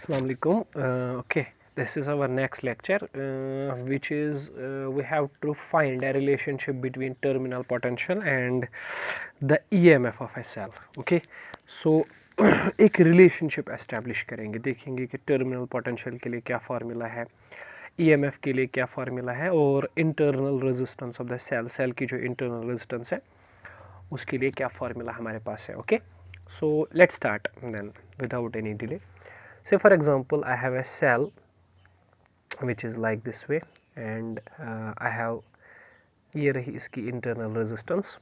Assalamu alaikum. Okay, this is our next lecture, which is we have to find a relationship between terminal potential and the EMF of a cell. Okay, so एक relationship establish करेंगे, देखेंगे कि terminal potential के लिए क्या formula है, EMF के लिए क्या फार्मूला है, और internal resistance of the cell, cell की जो इंटरनल रेजिस्टेंस है उसके लिए क्या फार्मूला हमारे पास है. Okay, so let's start then without any delay. Say for example I have a cell which is like this way and I have ये रही इसकी इंटरनल रेजिस्टेंस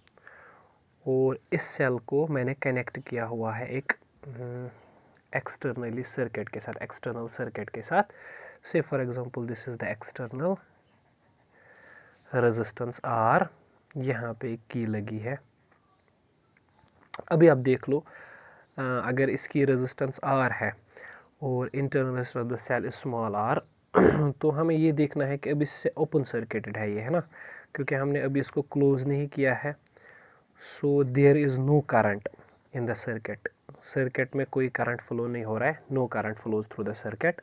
और इस सेल को मैंने कनेक्ट किया हुआ है एक एक्सटर्नली सर्किट के साथ, एक्सटर्नल सर्किट के साथ. से for example this is the external resistance R. यहाँ पे एक की लगी है. अभी आप देख लो, अगर इसकी रेजिस्टेंस R है और internal resistance of the cell is small r, तो हमें ये देखना है कि अब इससे ओपन सर्किटेड है ये, है ना, क्योंकि हमने अभी इसको क्लोज नहीं किया है. So there is no current in the circuit, circuit में कोई करंट फ्लो नहीं हो रहा है, no current flows through the circuit.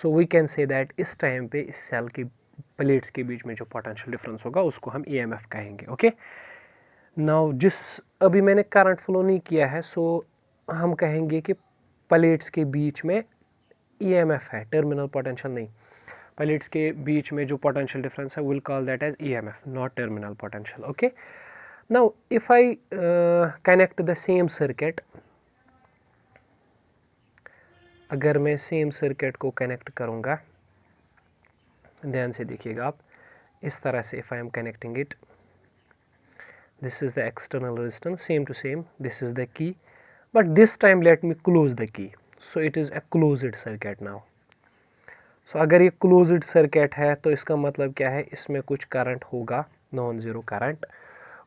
So we can say that इस टाइम पे इस सेल की प्लेट्स के बीच में जो पोटेंशियल डिफरेंस होगा उसको हम EMF कहेंगे. ओके, नाउ जिस अभी मैंने करंट फ्लो नहीं किया है, सो हम कहेंगे कि प्लेट्स के बीच में EMF है, टर्मिनल पोटेंशियल नहीं. प्लेट्स के बीच में जो पोटेंशियल डिफरेंस है will call that as EMF, not terminal potential. Okay, now if I connect the same circuit, अगर मैं सेम सर्किट को कनेक्ट करूंगा, ध्यान से देखिएगा आप, इस तरह से if I am connecting it, this is the external resistance, same to same, this is the key, but this time let me close the key, so it is a closed circuit now. so अगर ये closed circuit है तो इसका मतलब क्या है, इसमें कुछ करंट होगा, नॉन जीरो करंट.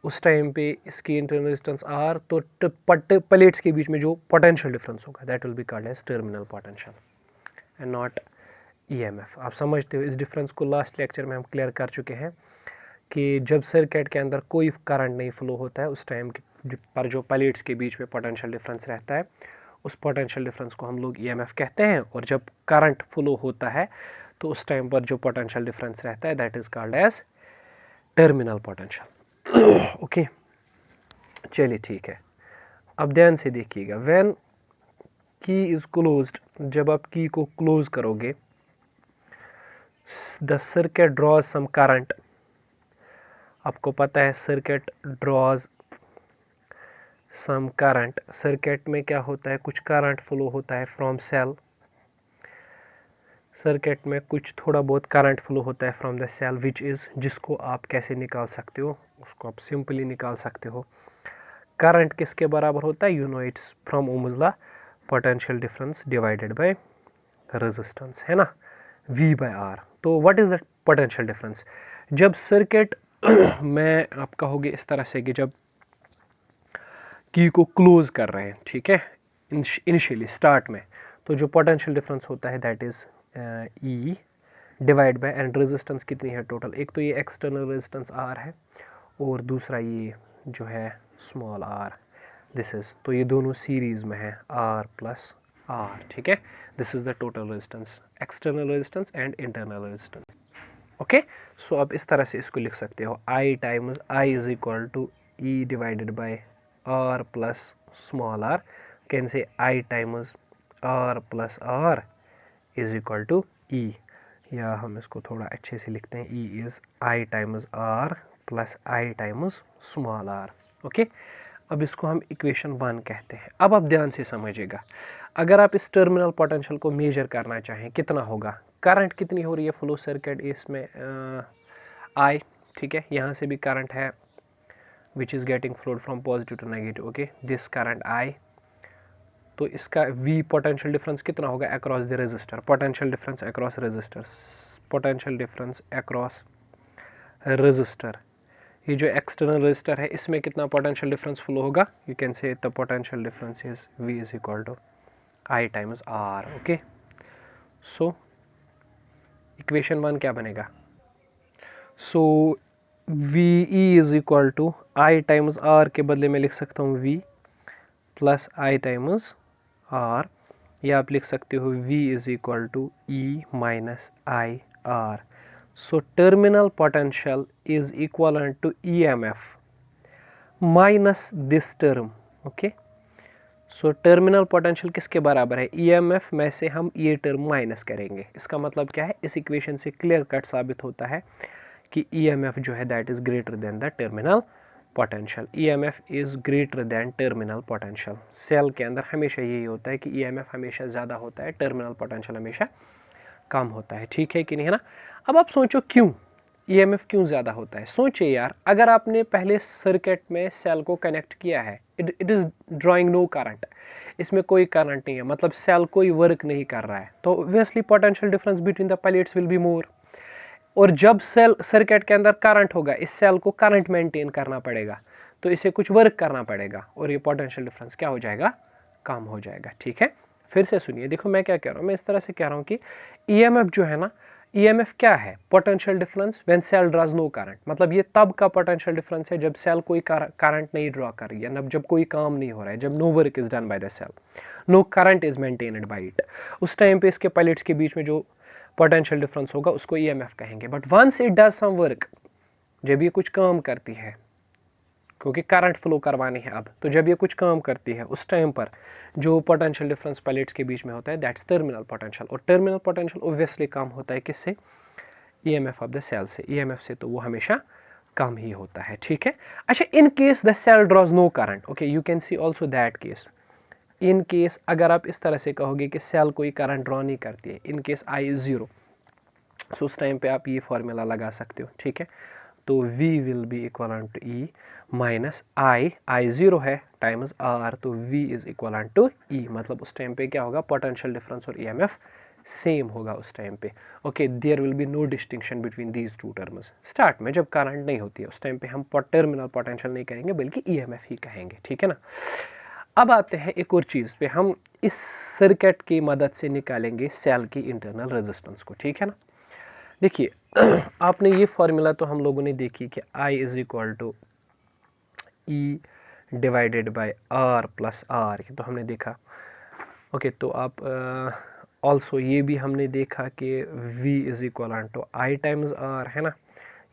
उस टाइम पे इसकी इंटरनल रेजिस्टेंस R, तो प्लेट्स के बीच में जो पोटेंशियल डिफरेंस होगा that will be called as terminal potential and not EMF. आप समझते हो इस डिफरेंस को. लास्ट लेक्चर में हम क्लियर कर चुके हैं कि जब सर्किट के अंदर कोई करंट नहीं फ्लो होता है उस टाइम पर जो प्लेट्स के बीच में पोटेंशियल डिफरेंस रहता है उस पोटेंशियल डिफरेंस को हम लोग EMF कहते हैं, और जब करंट फ्लो होता है तो उस टाइम पर जो पोटेंशियल डिफरेंस रहता है that is called as terminal potential. Okay, चलिए ठीक है. अब ध्यान से देखिएगा, व्हेन की इज क्लोज्ड, जब आप की को क्लोज करोगे, the circuit draws some current. आपको पता है circuit draws some current, circuit में क्या होता है, कुछ करंट फ्लो होता है फ्रॉम सेल, सर्किट में कुछ थोड़ा बहुत करंट फ्लो होता है from the cell, which is, जिसको आप कैसे निकाल सकते हो, उसको आप सिंपली निकाल सकते हो. करंट किसके बराबर होता है, you know it's from Ohm's law, potential difference divided by resistance, है ना, V बाय R. तो what is the potential difference. जब सर्किट में आप कहोगे इस तरह से कि जब की को क्लोज कर रहे हैं, ठीक है, इनिशियली स्टार्ट में, तो जो पोटेंशियल डिफरेंस होता है that is E divide by, and resistance कितनी है टोटल, एक तो ये एक्सटर्नल रेजिस्टेंस R है और दूसरा ये जो है स्मॉल r, दिस इज, तो ये दोनों सीरीज में है R प्लस R, ठीक है. This is the total resistance, external resistance and internal resistance. Okay, so आप इस तरह से इसको लिख सकते हो, I times I is equal to E divided by R plus small r. Can say I times R plus R is equal to E, या हम इसको थोड़ा अच्छे से लिखते हैं, E is I times R plus I times small r. Okay, अब इसको हम इक्वेशन 1 कहते हैं. अब आप ध्यान से समझिएगा, अगर आप इस टर्मिनल पोटेंशियल को मेजर करना चाहें, कितना होगा, करंट कितनी हो रही है फ्लो सर्किट इसमें, I, ठीक है, यहाँ से भी करंट है which is getting flowed from positive to negative. Okay, this current I, तो इसका V पोटेंशियल डिफरेंस कितना होगा across the resistor, potential difference across resistor, potential difference across resistor. ये जो एक्सटर्नल रेजिस्टर है इसमें कितना पोटेंशियल डिफरेंस फ्लो होगा, you can say the potential difference is V is equal to I times R. Okay, so equation 1 क्या बनेगा, so VE is equal to I times R के बदले में लिख सकता हूँ V plus I times R, या आप लिख सकते हो V is equal to E minus I R. So terminal potential is equal to EMF minus this term. Okay, so terminal potential किसके बराबर है? EMF में से हम ये टर्म माइनस करेंगे. इसका मतलब क्या है? इस इक्वेशन से क्लियर कट साबित होता है कि EMF जो है that is greater than the terminal potential. EMF is greater than terminal potential. Cell के अंदर हमेशा यही होता है कि EMF हमेशा ज़्यादा होता है, टर्मिनल पोटेंशियल हमेशा कम होता है. ठीक है कि नहीं, है ना? अब आप सोचो क्यों EMF क्यों ज़्यादा होता है. सोचिए यार, अगर आपने पहले सर्किट में सेल को कनेक्ट किया है, it is drawing no current, इसमें कोई करंट नहीं है, मतलब सेल कोई वर्क नहीं कर रहा है, तो obviously potential difference between the plates will be more. और जब सेल सर्किट के अंदर करंट होगा, इस सेल को करंट मेंटेन करना पड़ेगा, तो इसे कुछ वर्क करना पड़ेगा और ये पोटेंशियल डिफरेंस क्या हो जाएगा? कम हो जाएगा. ठीक है, फिर से सुनिए, देखो मैं क्या कह रहा हूँ, मैं इस तरह से कह रहा हूँ कि EMF जो है ना, EMF क्या है? Potential difference when cell draws no current. मतलब ये तब का पोटेंशियल डिफरेंस है जब सेल कोई करंट नहीं ड्रॉ कर रही है, जब कोई काम नहीं हो रहा है, जब no work is done by the cell, no current is maintained by it. उस टाइम पे इसके प्लेट्स के बीच में जो पोटेंशियल डिफरेंस होगा उसको EMF कहेंगे. But once it does some work, जब ये कुछ काम करती है, क्योंकि करंट फ्लो करवानी है अब, तो जब ये कुछ काम करती है उस टाइम पर जो पोटेंशियल डिफरेंस प्लेट्स के बीच में होता है दैट्स टर्मिनल पोटेंशियल. और टर्मिनल पोटेंशियल ऑब्वियसली कम होता है किससे? EMF ऑफ द सेल से. EMF से तो वो हमेशा कम ही होता है. ठीक है. अच्छा, in case the cell draws no current, okay, you can see also that case. In case अगर आप इस तरह से कहोगे कि सेल कोई करंट ड्रॉ नहीं करती है, इन केस I इज 0, सो उस टाइम पे आप ये फॉर्मूला लगा सकते हो. ठीक है, तो V will be equal to E minus I 0 है टाइम्स R, तो V is equal to E. मतलब उस टाइम पे क्या होगा? पोटेंशियल डिफरेंस और EMF सेम होगा उस टाइम पे. Okay, there will be no distinction between these two terms. Start में जब करंट नहीं होती है उस टाइम पे हम टर्मिनल पोटेंशियल नहीं कहेंगे बल्कि EMF ही कहेंगे. ठीक है ना? अब आते हैं एक और चीज़ पे, हम इस सर्किट की मदद से निकालेंगे सेल की इंटरनल रेजिस्टेंस को. ठीक है ना? देखिए आपने ये फॉर्मूला तो हम लोगों ने देखी कि I is equal to E divided by R plus R, ये तो हमने देखा. ओके, तो आप ऑल्सो ये भी हमने देखा कि V is equal to I times R, है ना?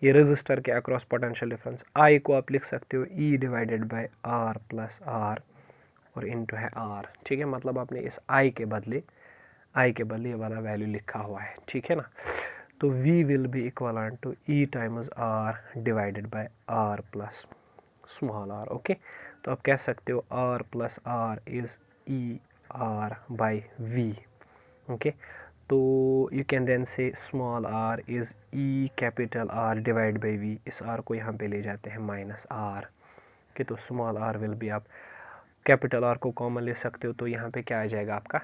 ये रेजिस्टर के अक्रॉस पोटेंशियल डिफरेंस. I को आप लिख सकते हो E divided by R plus R और इनटू है R. ठीक है, मतलब आपने इस I के बदले ये वाला वैल्यू लिखा हुआ है. ठीक है ना? तो V will be equal to E times R divided by R plus small r. Okay, तो आप कह सकते हो R plus R is E R by V. Okay, तो you can then say small r is E capital R divide by V. इस R को यहाँ पे ले जाते हैं माइनस R के, तो स्मॉल r विल बी, आप कैपिटल R को कॉमन ले सकते हो, तो यहाँ पे क्या आ जाएगा आपका